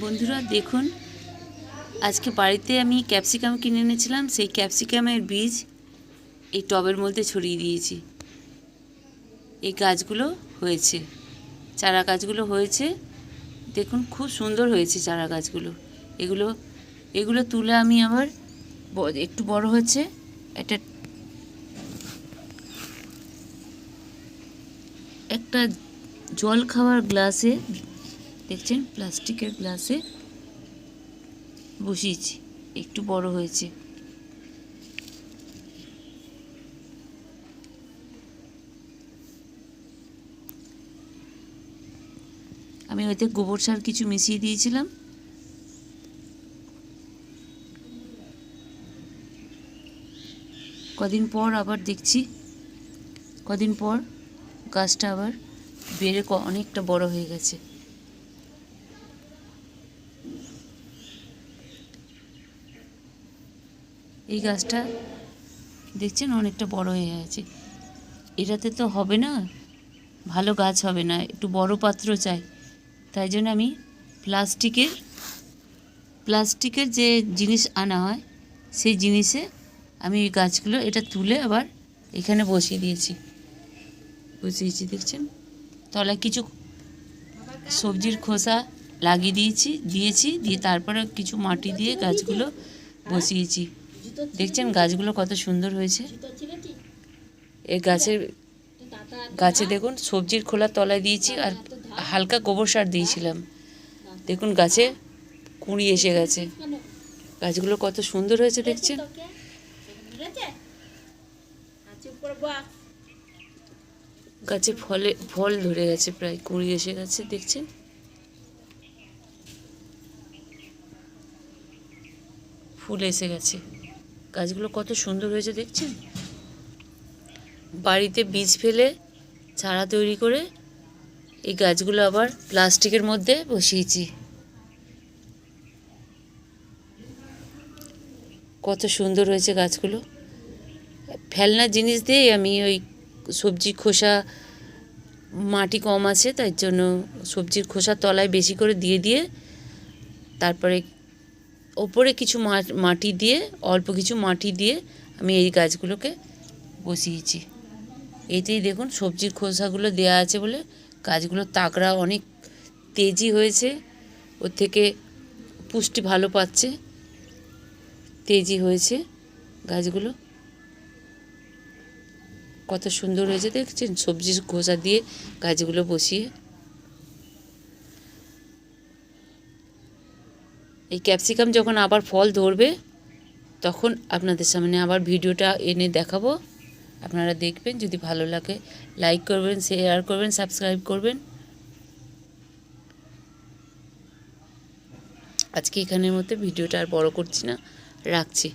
বন্ধুরা দেখুন, আজকে বাড়িতে আমি ক্যাপসিকাম কিনে এনেছিলাম। সেই ক্যাপসিকামের বীজ এই টবের মধ্যে ছড়িয়ে দিয়েছি। এই গাছগুলো হয়েছে, চারা গাছগুলো হয়েছে। দেখুন খুব সুন্দর হয়েছে চারা গাছগুলো। এগুলো তুলে আমি আবার একটু বড় হচ্ছে একটা জল খাওয়ার গ্লাসে, দেখছেন প্লাস্টিকের গ্লাসে বসিয়েছি, একটু বড় হয়েছে। আমি ওতে গোবর সার কিছু মিশিয়ে দিয়েছিলাম। কদিন পর আবার দেখছি, কদিন পর গাছটা আবার বেড়ে অনেকটা বড় হয়ে গেছে। এই গাছটা দেখছেন অনেকটা বড় হয়ে গেছে। এটাতে তো হবে না, ভালো গাছ হবে না, একটু বড় পাত্র চাই। তাই জন্য আমি প্লাস্টিকের যে জিনিস আনা হয় সেই জিনিসে আমি এই গাছগুলো এটা তুলে আবার এখানে বসিয়েছি। দেখছেন তলায় কিছু সবজির খোসা লাগিয়ে দিয়েছি দিয়ে তারপরে কিছু মাটি দিয়ে গাছগুলো বসিয়েছি। দেখছেন গাছগুলো কত সুন্দর হয়েছে। এই গাছে দেখুন সবজির খোলা তলায় দিয়েছি আর হালকা গোবর সার দিয়েছিলাম। দেখুন গাছে কুঁড়ি এসে গেছে। গাছগুলো কত সুন্দর হয়েছে দেখছেন। গাছে ফল ধরে গেছে, প্রায় কুঁড়ি এসে গেছে দেখছেন। ফুল এসে গেছে। গাছগুলো কত সুন্দর হয়েছে দেখছেন। বাড়িতে বীজ ফেলে চারা তৈরি করে এই গাছগুলো আবার প্লাস্টিকের মধ্যে বসিয়েছি। কত সুন্দর হয়েছে গাছগুলো। ফেলনা জিনিস দিয়ে আমি ওই সবজি খোসা, মাটি কম আছে তাই জন্য সবজির খোসা তলায় বেশি করে দিয়ে তারপরে ওপরে কিছু মাটি দিয়ে, অল্প কিছু মাটি দিয়ে আমি এই গাছগুলোকে বসিয়েছি। এতেই দেখুন সবজির খোসাগুলো দেওয়া আছে বলে গাছগুলো তাগড়া অনেক তেজি হয়েছে, ওর থেকে পুষ্টি ভালো পাচ্ছে, তেজি হয়েছে গাছগুলো। কত সুন্দর হয়েছে দেখছেন সবজির খোসা দিয়ে গাছগুলো বসিয়ে। এই ক্যাপসিকাম যখন আবার ফল ধরবে তখন আপনাদের সামনে আবার ভিডিওটা এনে দেখাবো। আপনারা দেখবেন, যদি ভালো লাগে লাইক করবেন, শেয়ার করবেন, সাবস্ক্রাইব করবেন। আজকে এখানের মধ্যে ভিডিওটা আর বড় করছি না, রাখছি।